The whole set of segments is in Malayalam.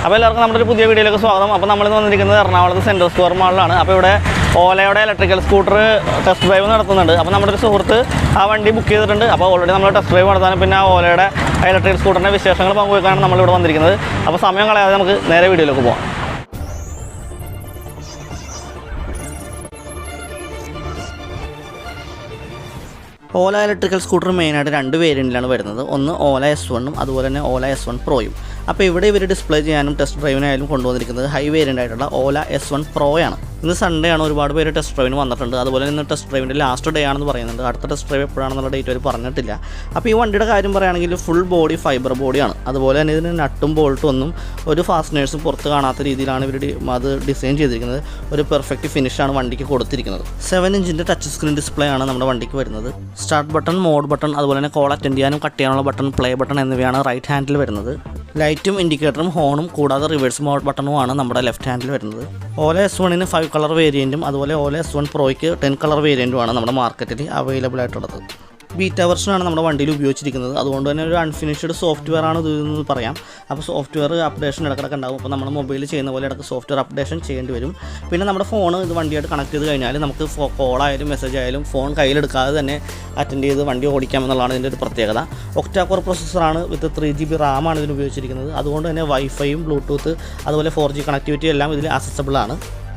അപ്പോൾ എല്ലാവർക്കും നമ്മുടെ ഒരു പുതിയ വീഡിയോയിലേക്ക് സ്വാഗതം. അപ്പോൾ നമ്മൾ വന്നിരിക്കുന്നത് എറണാകുളത്ത് സെൻട്രൽ സ്ക്വയർ മാളിലാണ്. അപ്പോൾ ഇവിടെ ഓലയുടെ ഇലക്ട്രിക്കൽ സ്കൂട്ടർ ടെസ്റ്റ് ഡ്രൈവ് നടത്തുന്നുണ്ട്. അപ്പോൾ നമ്മുടെ ഒരു സുഹൃത്ത് ആ വണ്ടി ബുക്ക് ചെയ്തിട്ടുണ്ട്. അപ്പോൾ ഓൾറെഡി നമ്മൾ ടെസ്റ്റ് ഡ്രൈവ് നടത്താനും പിന്നെ ആ ഓലയുടെ ഇലക്ട്രിക്കൽ സ്കൂട്ടറിൻ്റെ വിശേഷങ്ങൾ പങ്കുവെക്കാനാണ് നമ്മളിവിടെ വന്നിരിക്കുന്നത്. അപ്പോൾ സമയം കളയാതെ നമുക്ക് നേരെ വീഡിയോയിലേക്ക് പോകാം. ഓല ഇലക്ട്രിക്കൽ സ്കൂട്ടർ മെയിനായിട്ട് രണ്ട് വേരിയൻറ്റിലാണ് വരുന്നത്. ഒന്ന് ഓല S1 അതുപോലെ തന്നെ ഓല S1 പ്രോയും. അപ്പോൾ ഇവിടെ ഇവർ ഡിസ്പ്ലേ ചെയ്യാനും ടെസ്റ്റ് ഡ്രൈവിനായാലും കൊണ്ടുവന്നിരിക്കുന്നത് ഹൈ വേരിയൻ്റ് ആയിട്ടുള്ള ഓല S1 പ്രോയാണ്. ഇന്ന് സൺഡേ ആണ്, ഒരുപാട് പേര് ടെസ്റ്റ് ഡ്രൈവിന് വന്നിട്ടുണ്ട്. അതുപോലെ ഇന്ന് ടെസ്റ്റ് ഡ്രൈവിൻ്റെ ലാസ്റ്റ് ഡേ ആണെന്ന് പറയുന്നുണ്ട്. അടുത്ത ടെസ്റ്റ് ഡ്രൈവ് എപ്പോഴാണെന്നുള്ള ഡേറ്റ് അവർ പറഞ്ഞിട്ടില്ല. അപ്പോൾ ഈ വണ്ടിയുടെ കാര്യം പറയുകയാണെങ്കിൽ ഫുൾ ബോഡി ഫൈബർ ബോഡിയാണ്. അതുപോലെ തന്നെ ഇതിന് നട്ടും ബോൾട്ടും ഒന്നും ഒരു ഫാസ്റ്റനേഴ്സും പുറത്ത് കാണാത്ത രീതിയിലാണ് ഇവർ അത് ഡിസൈൻ ചെയ്തിരിക്കുന്നത്. ഒരു പെർഫെക്റ്റ് ഫിനിഷാണ് വണ്ടിക്ക് കൊടുത്തിരിക്കുന്നത്. 7 ഇഞ്ചിൻ്റെ ടച്ച് സ്ക്രീൻ ഡിസ്പ്ലേ ആണ് നമ്മുടെ വണ്ടിക്ക് വരുന്നത്. സ്റ്റാർട്ട് ബട്ടൺ, മോഡ് ബട്ടൺ, അതുപോലെ തന്നെ കോൾ അറ്റൻഡ് ചെയ്യാനും കട്ട് ചെയ്യാനുള്ള ബട്ടൺ, പ്ലേ ബട്ടൺ എന്നിവയാണ് റൈറ്റ് ഹാൻഡിൽ വരുന്നത്. ലൈറ്റും ഇൻഡിക്കേറ്ററും ഹോണും കൂടാതെ റിവേഴ്സ് മോഡ് ബട്ടണുമാണ് നമ്മുടെ ലെഫ്റ്റ് ഹാൻഡിൽ വരുന്നത്. ഓല S1 5 കളർ വേരിയൻറ്റും അതുപോലെ ഓല S1 പ്രോയ്ക്ക് 10 കളർ വേരിയൻറ്റുമാണ് നമ്മുടെ മാർക്കറ്റിൽ അവൈലബിൾ ആയിട്ടുള്ളത്. ബീറ്റ വെർഷനാണ് നമ്മുടെ വണ്ടിയിൽ ഉപയോഗിച്ചിരിക്കുന്നത്. അതുകൊണ്ട് തന്നെ ഒരു അൺഫിനിഷ്ഡ് സോഫ്റ്റ്വെയർ ആണ് ഇതെന്ന് പറയാം. അപ്പോൾ സോഫ്റ്റ്വെയർ അപ്ഡേഷൻ ഇടയ്ക്കിടയ്ക്ക് ഉണ്ടാകും. അപ്പോൾ നമ്മൾ മൊബൈലിൽ ചെയ്യുന്ന പോലെ ഇടയ്ക്ക് സോഫ്റ്റ്വെയർ അപ്ഡേഷൻ ചെയ്യേണ്ടി വരും. പിന്നെ നമ്മുടെ ഫോൺ ഇത് വണ്ടിയായിട്ട് കണക്ട് ചെയ്ത് കഴിഞ്ഞാൽ നമുക്ക് കോളായാലും മെസ്സേജ് ആയാലും ഫോൺ കയ്യിലെടുക്കാതെ തന്നെ അറ്റൻഡ് ചെയ്ത് വണ്ടി ഓടിക്കാമെന്നുള്ളതാണ് ഇതിൻ്റെ ഒരു പ്രത്യേകത. ഒക്ടാ കോർ പ്രോസസ്സറാണ് വിത്ത് 3GB റാമാണ് ഇതിന് ഉപയോഗിച്ചിരിക്കുന്നത്. അതുകൊണ്ട് തന്നെ വൈഫൈയും ബ്ലൂടൂത്ത് അതുപോലെ 4G കണക്ടിവിറ്റി എല്ലാം ഇതിൽ ആക്സസബിൾ ആണ്.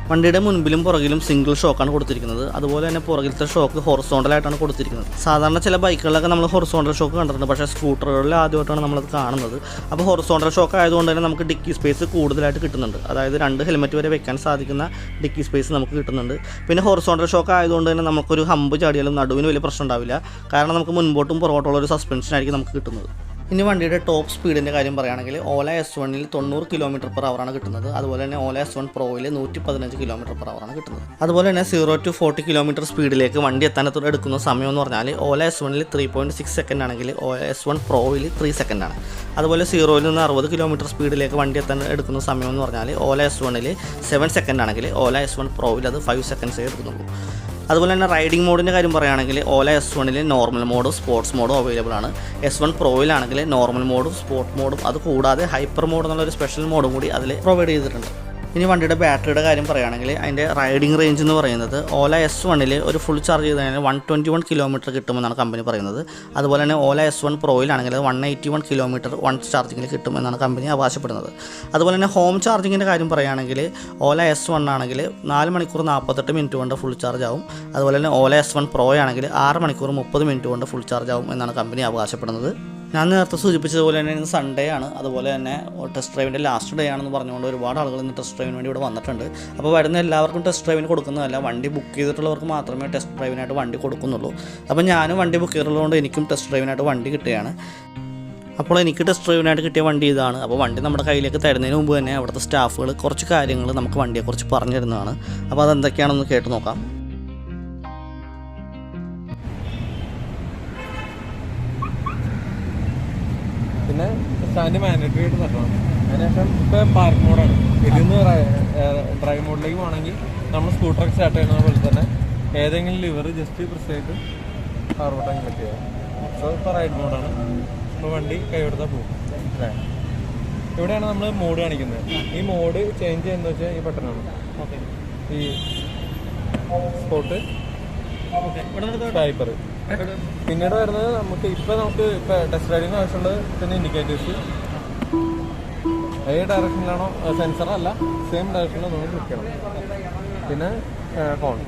വണ്ടിയുടെ മുൻപിലും പുറകിലും സിംഗിൾ ഷോക്കാണ് കൊടുത്തിരിക്കുന്നത്. അതുപോലെ തന്നെ പുറകിലത്തെ ഷോക്ക് ഹൊറിസോണ്ടലായിട്ടാണ് കൊടുത്തിരിക്കുന്നത്. സാധാരണ ചില ബൈക്കുകളിലൊക്കെ നമ്മൾ ഹൊറിസോണ്ടൽ ഷോക്ക് കണ്ടിട്ടുണ്ട്, പക്ഷേ സ്കൂട്ടറുകളിൽ ആദ്യമായിട്ടാണ് നമ്മളത് കാണുന്നത്. അപ്പോൾ ഹൊറിസോണ്ടൽ ഷോക്ക് ആയതുകൊണ്ട് തന്നെ നമുക്ക് ഡിക്കി സ്പേസ് കൂടുതലായിട്ട് കിട്ടുന്നുണ്ട്. അതായത് 2 ഹെൽമെറ്റ് വരെ വെക്കാൻ സാധിക്കുന്ന ഡിക്കി സ്പേസ് നമുക്ക് കിട്ടുന്നുണ്ട്. പിന്നെ ഹൊറിസോണ്ടൽ ഷോക്ക് ആയതുകൊണ്ട് തന്നെ നമുക്കൊരു ഹമ്പ് ചാടിയാലും നടുവിന് വലിയ പ്രശ്നം ഉണ്ടാവില്ല. കാരണം നമുക്ക് മുൻപോട്ടും പുറകോട്ടുള്ള ഒരു സസ്പെൻഷനായിരിക്കും നമുക്ക് കിട്ടുന്നത്. ഇനി വണ്ടിയുടെ ടോപ്പ് സ്പീഡിൻ്റെ കാര്യം പറയുകയാണെങ്കിൽ ഓല S1 90 km/h ആണ് കിട്ടുന്നത്. അതുപോലെ തന്നെ ഓല S1 പ്രോയിൽ 115 km/h ആണ് കിട്ടുന്നത്. അതുപോലെ തന്നെ 0 to 40 km സ്പീഡിലേക്ക് വണ്ടി എത്താനത്തോടെ എടുക്കുന്ന സമയം എന്ന് പറഞ്ഞാൽ ഓല S1 3.6 സെക്കൻഡ് ആണെങ്കിൽ ഓല S1 പ്രോയിൽ 3 സെക്കൻഡ് ആണ്. അതുപോലെ 0 നിന്ന് 60 km സ്പീഡിലേക്ക് വണ്ടി എത്താൻ എടുക്കുന്ന സമയം എന്ന് പറഞ്ഞാൽ ഓല S1 7 സെക്കൻഡ് ആണെങ്കിൽ ഓല S1 പ്രോയിൽ അത് 5 സെക്കൻഡ്സേ എടുക്കുന്നുള്ളൂ. അതുപോലെ തന്നെ റൈഡിംഗ് മോഡിൻ്റെ കാര്യം പറയുകയാണെങ്കിൽ ഓല S1 നോർമൽ മോഡും സ്പോർട്സ് മോഡും അവൈലബിൾ ആണ്. S1 പ്രോയിലാണെങ്കിൽ നോർമൽ മോഡും സ്പോർട്ട് മോഡും അത് കൂടാതെ ഹൈപ്പർ മോഡ് എന്നുള്ളൊരു സ്പെഷ്യൽ മോഡും കൂടി അതിൽ പ്രൊവൈഡ് ചെയ്തിട്ടുണ്ട്. ഇനി വണ്ടിയുടെ ബാറ്ററിയുടെ കാര്യം പറയുകയാണെങ്കിൽ അതിൻ്റെ റൈഡിംഗ് റേഞ്ച് എന്ന് പറയുന്നത് ഓല S1 ഒരു ഫുൾ ചാർജ് ചെയ്ത് കഴിഞ്ഞാൽ 121 km കിട്ടുമെന്നാണ് കമ്പനി പറയുന്നത്. അതുപോലെ തന്നെ ഓല S1 പ്രോയിലാണെങ്കിൽ 181 km വൺ ചാർജിങ്ങിൽ കിട്ടുമെന്നാണ് കമ്പനി അവകാശപ്പെടുന്നത്. അതുപോലെ തന്നെ ഹോം ചാർജിങ്ങിൻ്റെ കാര്യം പറയുകയാണെങ്കിൽ ഓല S1 ആണെങ്കിൽ 4 മണിക്കൂർ 48 മിനിറ്റ് കൊണ്ട് ഫുൾ ചാർജ് ആവും. അതുപോലെ തന്നെ ഓല S1 പ്രോയാണെങ്കിൽ 6 മണിക്കൂർ 30 മിനിറ്റ് കൊണ്ട് ഫുൾ ചാർജ് ആവും എന്നാണ് കമ്പനി അവകാശപ്പെടുന്നത്. ഞാൻ നേരത്തെ സൂചിപ്പിച്ചതുപോലെ തന്നെ ഇന്ന് സൺഡേ ആണ്. അതുപോലെ തന്നെ ടെസ്റ്റ് ഡ്രൈവിൻ്റെ ലാസ്റ്റ് ഡേ ആണെന്ന് പറഞ്ഞുകൊണ്ട് ഒരുപാട് ആളുകൾ ഇന്ന് ടെസ്റ്റ് ഡ്രൈവിന് വേണ്ടി ഇവിടെ വന്നിട്ടുണ്ട്. അപ്പോൾ വരുന്ന എല്ലാവർക്കും ടെസ്റ്റ് ഡ്രൈവിന് കൊടുക്കുന്നതല്ല, വണ്ടി ബുക്ക് ചെയ്തിട്ടുള്ളവർക്ക് മാത്രമേ ടെസ്റ്റ് ഡ്രൈവിനായിട്ട് വണ്ടി കൊടുക്കുന്നുള്ളൂ. അപ്പോൾ ഞാനും വണ്ടി ബുക്ക് ചെയ്തിട്ടുള്ളതുകൊണ്ട് എനിക്കും ടെസ്റ്റ് ഡ്രൈവിനായിട്ട് വണ്ടി കിട്ടുകയാണ്. അപ്പോൾ എനിക്ക് ടെസ്റ്റ് ഡ്രൈവിനായിട്ട് കിട്ടിയ വണ്ടി ഇതാണ്. അപ്പോൾ വണ്ടി നമ്മുടെ കയ്യിലേക്ക് തരുന്നതിന് മുമ്പ് തന്നെ അവിടുത്തെ സ്റ്റാഫുകൾ കുറച്ച് കാര്യങ്ങൾ നമുക്ക് വണ്ടിയെക്കുറിച്ച് പറഞ്ഞു തരുന്നതാണ്. അപ്പോൾ അതെന്തൊക്കെയാണെന്ന് കേട്ട് നോക്കാം. പിന്നെ സ്റ്റാൻഡ് മാൻഡേറ്ററി ആയിട്ട് തരണം. അതിനുശേഷം ഇപ്പോൾ പാർക്ക് മോഡാണ്. ഇതിന്ന് ഡ്രൈവ് മോഡിലേക്ക് പോകണമെങ്കിൽ നമ്മൾ സ്കൂട്ടറൊക്കെ സ്റ്റാർട്ട് ചെയ്യുന്ന പോലെ തന്നെ ഏതെങ്കിലും ലിവർ ജസ്റ്റ് പ്രസ് ചെയ്ത് പവർ ബട്ടൺ ക്ലിക്ക് ചെയ്യാം. സോ ഇപ്പോൾ റൈഡ് മോഡാണ്. നമ്മൾ വണ്ടി കൈയെടുത്താൽ പോകും. ഇവിടെയാണ് നമ്മൾ മോഡ് കാണിക്കുന്നത്. ഈ മോഡ് ചേഞ്ച് ചെയ്യുന്നത് വെച്ചാൽ ഈ ബട്ടണാണ്. ഈ സ്പോട്ട് സ്പൈപ്പർ. പിന്നീട് വരുന്നത് നമുക്ക് ടെസ്റ്റ് റൈഡിന് ആവശ്യമുള്ളത് പിന്നെ ഇൻഡിക്കേറ്റേഴ്സ് ഏത് ഡയറക്ഷനിലാണോ സെൻസറല്ല സെയിം ഡയറക്ഷനിൽ നമ്മൾ ക്ലിക്ക് ചെയ്യണം. പിന്നെ ഫോൺ,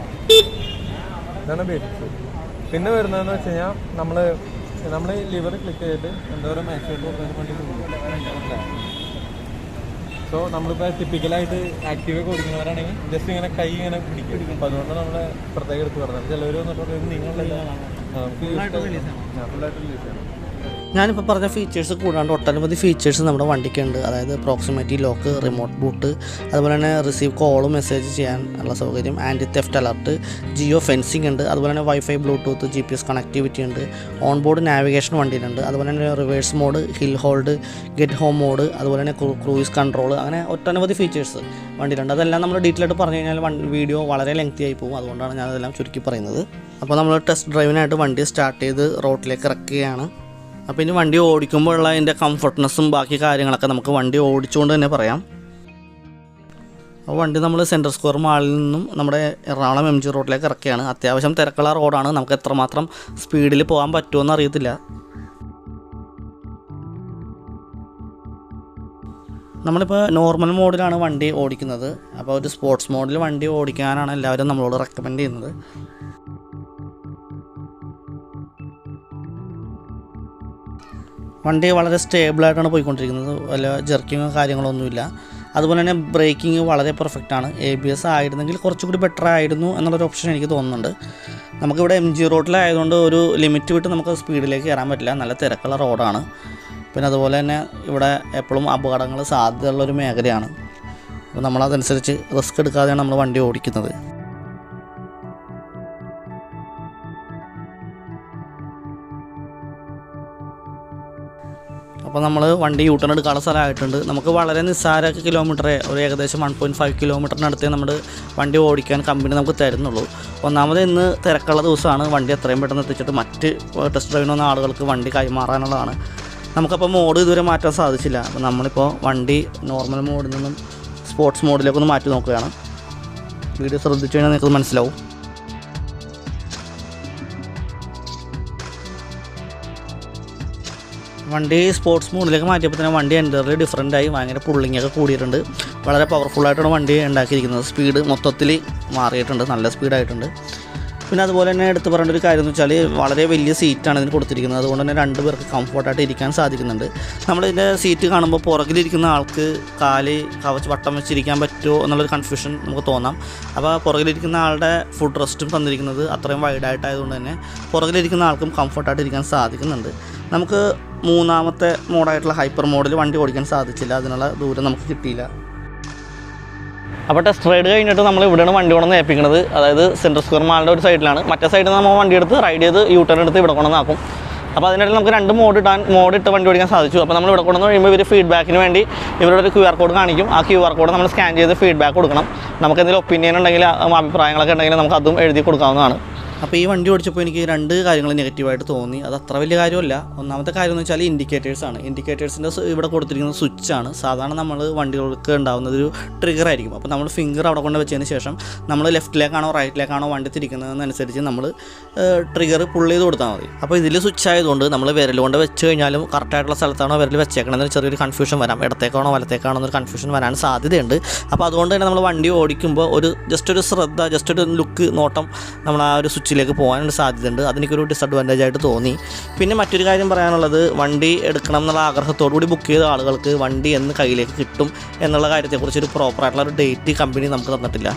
ഇതാണ് ബേസിക്സ്. പിന്നെ വരുന്നതെന്ന് വെച്ച് കഴിഞ്ഞാൽ നമ്മൾ ഈ ലിവർ ക്ലിക്ക് ചെയ്തിട്ട് എന്തോരം ആക്സിഡൻറ്റ് കൊടുക്കാൻ വേണ്ടി. സോ നമ്മളിപ്പോൾ ടിപ്പിക്കലായിട്ട് ആക്റ്റീവൊക്കെ ഓടിക്കുന്നവരാണെങ്കിൽ ജസ്റ്റ് ഇങ്ങനെ കൈ ഇങ്ങനെ പിടിക്കും. അപ്പോൾ അതുകൊണ്ട് നമ്മൾ പ്രത്യേകം എടുത്ത് പറഞ്ഞത് ചിലവർ വന്നിട്ട് നിങ്ങളുടെ ഫുള്ളായിട്ട് റിലീസ് ചെയ്യണം. ഞാനിപ്പോൾ പറഞ്ഞ ഫീച്ചേഴ്സ് കൂടാണ്ട് ഒട്ടനവധി ഫീച്ചേഴ്സ് നമ്മുടെ വണ്ടിക്കുണ്ട്. അതായത് പ്രോക്സിമിറ്റി ലോക്ക്, റിമോട്ട് ബൂട്ട്, അതുപോലെ തന്നെ റിസീവ് കോളും മെസ്സേജ് ചെയ്യാൻ ഉള്ള സൗകര്യം, anti theft alert, geo fencing ഉണ്ട്. അതുപോലെ തന്നെ വൈഫൈ, ബ്ലൂടൂത്ത്, GPS കണക്ടിവിറ്റി ഉണ്ട്. ഓൺ ബോർഡ് നാവിഗേഷൻ വണ്ടിയിലുണ്ട്. അതുപോലെ തന്നെ reverse mode, hill hold, get home mode, അതുപോലെ തന്നെ ക്രൂയിസ് കൺട്രോൾ, അങ്ങനെ ഒട്ടനവധി ഫീച്ചേഴ്സ് വണ്ടിയിലുണ്ട്. അതെല്ലാം നമ്മൾ ഡീറ്റെയിൽ ആയിട്ട് പറഞ്ഞു കഴിഞ്ഞാൽ വീഡിയോ വളരെ ലെങ്തി ആയി പോകും. അതുകൊണ്ടാണ് ഞാനതെല്ലാം ചുരുക്കി പറയുന്നത്. അപ്പോൾ നമ്മൾ ടെസ്റ്റ് ഡ്രൈവിനായിട്ട് വണ്ടി സ്റ്റാർട്ട് ചെയ്ത് റോഡിലേക്ക് ഇറക്കുകയാണ്. അപ്പോൾ ഇനി വണ്ടി ഓടിക്കുമ്പോഴുള്ള അതിൻ്റെ കംഫർട്ട്നെസ്സും ബാക്കി കാര്യങ്ങളൊക്കെ നമുക്ക് വണ്ടി ഓടിച്ചുകൊണ്ട് തന്നെ പറയാം. അപ്പോൾ വണ്ടി നമ്മൾ സെൻട്രൽ സ്ക്വയർ മാളിൽ നിന്നും നമ്മുടെ എറണാകുളം MG റോഡിലേക്ക് ഇറക്കിയാണ്. അത്യാവശ്യം തിരക്കുള്ള റോഡാണ്. നമുക്ക് എത്രമാത്രം സ്പീഡിൽ പോകാൻ പറ്റുമെന്ന് അറിയത്തില്ല. നമ്മളിപ്പോൾ നോർമൽ മോഡിലാണ് വണ്ടി ഓടിക്കുന്നത്. അപ്പോൾ ഒരു സ്പോർട്സ് മോഡിൽ വണ്ടി ഓടിക്കാനാണ് എല്ലാവരും നമ്മളോട് റെക്കമെൻഡ് ചെയ്യുന്നത്. വണ്ടി വളരെ സ്റ്റേബിളായിട്ടാണ് പോയിക്കൊണ്ടിരിക്കുന്നത്. വല്ല ജെർക്കിങ്ങോ കാര്യങ്ങളൊന്നുമില്ല. അതുപോലെ തന്നെ ബ്രേക്കിംഗ് വളരെ പെർഫെക്റ്റാണ്. ABS ആയിരുന്നെങ്കിൽ കുറച്ചുകൂടി ബെറ്റർ ആയിരുന്നു എന്നുള്ളൊരു ഓപ്ഷൻ എനിക്ക് തോന്നുന്നുണ്ട്. നമുക്കിവിടെ MG റോഡിലായതുകൊണ്ട് ഒരു ലിമിറ്റ് വിട്ട് നമുക്ക് സ്പീഡിലേക്ക് കയറാൻ പറ്റില്ല. നല്ല തിരക്കുള്ള റോഡാണ്. പിന്നെ അതുപോലെ തന്നെ ഇവിടെ എപ്പോഴും അപകടങ്ങൾ സാധ്യതയുള്ളൊരു മേഖലയാണ്. അപ്പോൾ നമ്മളതനുസരിച്ച് റിസ്ക് എടുക്കാതെയാണ് നമ്മൾ വണ്ടി ഓടിക്കുന്നത്. അപ്പോൾ നമ്മൾ വണ്ടി യൂട്ടേൺ എടുക്കാനുള്ള സ്ഥലമായിട്ടുണ്ട്. നമുക്ക് വളരെ നിസ്സാര കിലോമീറ്ററേ, ഒരു ഏകദേശം 1.5 കിലോമീറ്ററിനടുത്തേ നമ്മൾ വണ്ടി ഓടിക്കാൻ കമ്പനി നമുക്ക് തരുന്നുള്ളൂ. ഒന്നാമത് ഇന്ന് തിരക്കുള്ള ദിവസമാണ്. വണ്ടി എത്രയും പെട്ടെന്ന് എത്തിച്ചിട്ട് മറ്റ് ടെസ്റ്റ് ഡ്രൈവിന് വന്ന ആളുകൾക്ക് വണ്ടി കൈമാറാനുള്ളതാണ്. നമുക്കപ്പോൾ മോഡ് ഇതുവരെ മാറ്റാൻ സാധിച്ചില്ല. അപ്പോൾ നമ്മളിപ്പോൾ വണ്ടി നോർമൽ മോഡിൽ നിന്നും സ്പോർട്സ് മോഡിലേക്കൊന്ന് മാറ്റി നോക്കുകയാണ്. വീഡിയോ ശ്രദ്ധിച്ചു കഴിഞ്ഞാൽ നിങ്ങൾക്ക് മനസ്സിലാവും. വണ്ടി സ്പോർട്സ് മോഡിലേക്ക് മാറ്റിയപ്പോൾ തന്നെ വണ്ടി എൻ്റർലി ഡിഫറൻ്റായി, ഭയങ്കര പുള്ളിങ്ങൊക്കെ കൂടിയിട്ടുണ്ട്. വളരെ പവർഫുള്ളായിട്ടാണ് വണ്ടി ഉണ്ടാക്കിയിരിക്കുന്നത്. സ്പീഡ് മൊത്തത്തിൽ മാറിയിട്ടുണ്ട്, നല്ല സ്പീഡായിട്ടുണ്ട്. പിന്നെ അതുപോലെ തന്നെ എടുത്ത് പറയേണ്ട ഒരു കാര്യം എന്ന് വെച്ചാൽ വളരെ വലിയ സീറ്റാണ് ഇതിന് കൊടുത്തിരിക്കുന്നത്. അതുകൊണ്ട് തന്നെ 2 പേർക്ക് കംഫർട്ടായിട്ട് ഇരിക്കാൻ സാധിക്കുന്നുണ്ട്. നമ്മളിതിൻ്റെ സീറ്റ് കാണുമ്പോൾ പുറകിലിരിക്കുന്ന ആൾക്ക് കാല് കവച്ച് വട്ടം വെച്ചിരിക്കാൻ പറ്റുമോ എന്നുള്ളൊരു കൺഫ്യൂഷൻ നമുക്ക് തോന്നാം. അപ്പോൾ പുറകിലിരിക്കുന്ന ആളുടെ ഫുഡ് റെസ്റ്റും തന്നിരിക്കുന്നത് അത്രയും വൈഡായിട്ടായതുകൊണ്ട് തന്നെ പുറകിലിരിക്കുന്ന ആൾക്കും കംഫർട്ടായിട്ട് ഇരിക്കാൻ സാധിക്കുന്നുണ്ട്. നമുക്ക് 3ാമത്തെ മോഡായിട്ടുള്ള ഹൈപ്പർ മോഡിൽ വണ്ടി ഓടിക്കാൻ സാധിച്ചില്ല. അതിനുള്ള ദൂരം നമുക്ക് കിട്ടിയില്ല. അപ്പോൾ ടെസ്റ്റ് റൈഡ് കഴിഞ്ഞിട്ട് നമ്മൾ ഇവിടെയാണ് വണ്ടി കൊണ്ടുവന്ന് ഏൽപ്പിക്കുന്നത്. അതായത് സെൻട്രൽ സ്ക്വയർ മാളിൻ്റെ ഒരു സൈഡിലാണ്. മറ്റേ സൈഡിൽ നിന്ന് നമ്മൾ വണ്ടി എടുത്ത് റൈഡ് ചെയ്ത് യൂട്ടേൺ എടുത്ത് ഇവിടെ കൊണ്ടുവന്നാക്കും. അപ്പോൾ അതിനിടയിൽ നമുക്ക് 2 മോഡ് ഇട്ട് വണ്ടി ഓടിക്കാൻ സാധിച്ചു. അപ്പോൾ നമ്മൾ ഇവിടെ കൊണ്ടുവന്ന് കഴിയുമ്പോൾ ഇവർ ഫീഡ്ബാക്കിന് വേണ്ടി ഇവരുടെ ഒരു QR കോഡ് കാണിക്കും. ആ QR കോഡ് നമ്മൾ സ്കാൻ ചെയ്ത് ഫീഡ്ബാക്ക് കൊടുക്കണം. നമുക്ക് എന്തെങ്കിലും ഒപ്പീനിയൻ ഉണ്ടെങ്കിൽ അഭിപ്രായങ്ങളൊക്കെ ഉണ്ടെങ്കിൽ നമുക്ക് അതും എഴുതി കൊടുക്കാവുന്നതാണ്. അപ്പോൾ ഈ വണ്ടി ഓടിച്ചപ്പോൾ എനിക്ക് 2 കാര്യങ്ങൾ നെഗറ്റീവായിട്ട് തോന്നി. അത് അത്ര വലിയ കാര്യമല്ല. ഒന്നാമത്തെ കാര്യം എന്ന് വെച്ചാൽ ഇൻഡിക്കേറ്റേഴ്സാണ്. ഇൻഡിക്കേറ്റേഴ്സിൻ്റെ ഇവിടെ കൊടുത്തിരിക്കുന്നത് സ്വിച്ചാണ്. സാധാരണ നമ്മൾ വണ്ടികൾക്ക് ഉണ്ടാകുന്നതൊരു ട്രിഗർ ആയിരിക്കും. അപ്പോൾ നമ്മൾ ഫിംഗർ അവിടെ കൊണ്ട് വെച്ചതിന് ശേഷം നമ്മൾ ലെഫ്റ്റിലേക്കാണോ റൈറ്റിലേക്കാണോ വണ്ടി തിരിക്കുന്നതെന്നനുസരിച്ച് നമ്മൾ ട്രിഗർ പുൾ ചെയ്ത് കൊടുത്താൽ മതി. അപ്പോൾ ഇതിൽ സ്വിച്ച് ആയതുകൊണ്ട് നമ്മൾ വിരൽ കൊണ്ട് വെച്ച് കഴിഞ്ഞാലും കറക്റ്റായിട്ടുള്ള സ്ഥലത്താണോ വിരൽ വെച്ചേക്കണമെന്ന് ചെറിയൊരു കൺഫ്യൂഷൻ വരാം. ഇടത്തേക്കാണോ വലത്തേക്കാണോ എന്നൊരു കൺഫ്യൂഷൻ വരാൻ സാധ്യതയുണ്ട്. അപ്പോൾ അതുകൊണ്ട് തന്നെ നമ്മൾ വണ്ടി ഓടിക്കുമ്പോൾ ജസ്റ്റ് ഒരു ശ്രദ്ധ, ജസ്റ്റ് ഒരു ലുക്ക്, നോട്ടം നമ്മൾ ആ ഒരു സ്വിച്ചിലേക്ക് പോകാനുള്ള സാധ്യതയുണ്ട്. അതെനിക്കൊരു ഡിസഡ്വാൻറ്റേജ് ആയിട്ട് തോന്നി. പിന്നെ മറ്റൊരു കാര്യം പറയാനുള്ളത്, വണ്ടി എടുക്കണം എന്നുള്ള ആഗ്രഹത്തോടു കൂടി ബുക്ക് ചെയ്ത ആളുകൾക്ക് വണ്ടി എന്ന് കയ്യിലേക്ക് കിട്ടും എന്നുള്ള കാര്യത്തെക്കുറിച്ച് ഒരു പ്രോപ്പറായിട്ടുള്ള ഒരു ഡേറ്റ് കമ്പനി നമുക്ക് തന്നിട്ടില്ല.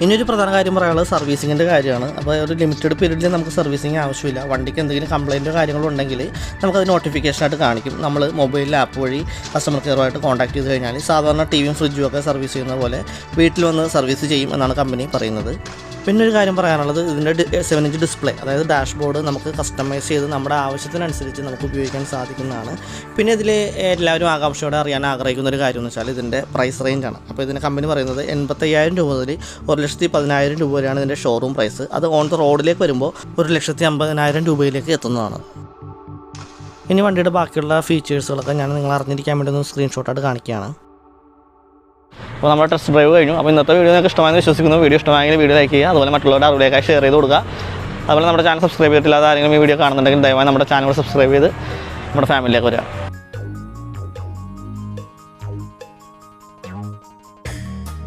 ഇനിയൊരു പ്രധാന കാര്യം പറയാനുള്ളത് സർവീസിങ്ങിൻ്റെ കാര്യമാണ്. അപ്പോൾ ഒരു ലിമിറ്റഡ് പീരീഡിൽ നമുക്ക് സർവീസിങ് ആവശ്യമില്ല. വണ്ടിക്ക് എന്തെങ്കിലും കംപ്ലയിൻറ്റോ കാര്യങ്ങളോ ഉണ്ടെങ്കിൽ നമുക്കത് നോട്ടിഫിക്കേഷനായിട്ട് കാണിക്കും. നമ്മൾ മൊബൈൽ ആപ്പ് വഴി കസ്റ്റമർ കെയറുമായിട്ട് കോൺടാക്ട് ചെയ്ത് കഴിഞ്ഞാൽ സാധാരണ ടിവിയും ഫ്രിഡ്ജും ഒക്കെ സർവീസ് ചെയ്യുന്ന പോലെ വീട്ടിൽ വന്ന് സർവീസ് ചെയ്യും എന്നാണ് കമ്പനി പറയുന്നത്. പിന്നെ ഒരു കാര്യം പറയാനുള്ളത്, ഇതിൻ്റെ 7-inch ഡിസ്പ്ലേ, അതായത് ഡാഷ്ബോർഡ് നമുക്ക് കസ്റ്റമൈസ് ചെയ്ത് നമ്മുടെ ആവശ്യത്തിനനുസരിച്ച് നമുക്ക് ഉപയോഗിക്കാൻ സാധിക്കുന്നതാണ്. പിന്നെ ഇതിൽ എല്ലാവരും ആകാംക്ഷയോടെ അറിയാൻ ആഗ്രഹിക്കുന്ന ഒരു കാര്യം എന്ന് വെച്ചാൽ ഇതിൻ്റെ പ്രൈസ് റേഞ്ചാണ്. അപ്പോൾ ഇതിൻ്റെ കമ്പനി പറയുന്നത് 85,000 രൂപ മുതൽ 1,10,000 രൂപ വരെയാണ് ഇതിൻ്റെ ഷോറൂം പ്രൈസ്. അത് ഓൺ ദ റോഡിലേക്ക് വരുമ്പോൾ 1,50,000 രൂപയിലേക്ക് എത്തുന്നതാണ്. ഇനി വണ്ടിയുടെ ബാക്കിയുള്ള ഫീച്ചേഴ്സുകളൊക്കെ ഞാൻ നിങ്ങൾ അറിഞ്ഞിരിക്കാൻ വേണ്ടി ഒന്ന് സ്ക്രീൻഷോട്ടായിട്ട് കാണിക്കുകയാണ്. അപ്പോൾ നമ്മുടെ ടെസ്റ്റ് ഡ്രൈവ് കഴിഞ്ഞു. അപ്പോൾ ഇന്നത്തെ വീഡിയോ നിങ്ങൾക്ക് ഇഷ്ടമായെന്ന് വിശ്വസിക്കുന്നു. വീഡിയോ ഇഷ്ടമായെങ്കിൽ വീഡിയോ ലൈക്ക് ചെയ്യുക. അതുപോലെ മറ്റുള്ളവരുടെ അറിവിലേക്കായി ഷെയർ ചെയ്ത് കൊടുക്കുക. അതുപോലെ നമ്മുടെ ചാനൽ സബ്സ്ക്രൈബ് ചെയ്തിട്ടില്ലാതെ ആരെങ്കിലും ഈ വീഡിയോ കാണുന്നുണ്ടെങ്കിൽ ദയവായി നമ്മുടെ ചാനൽ സബ്സ്ക്രൈബ് ചെയ്ത് നമ്മുടെ ഫാമിലിയിലേക്ക് വരിക.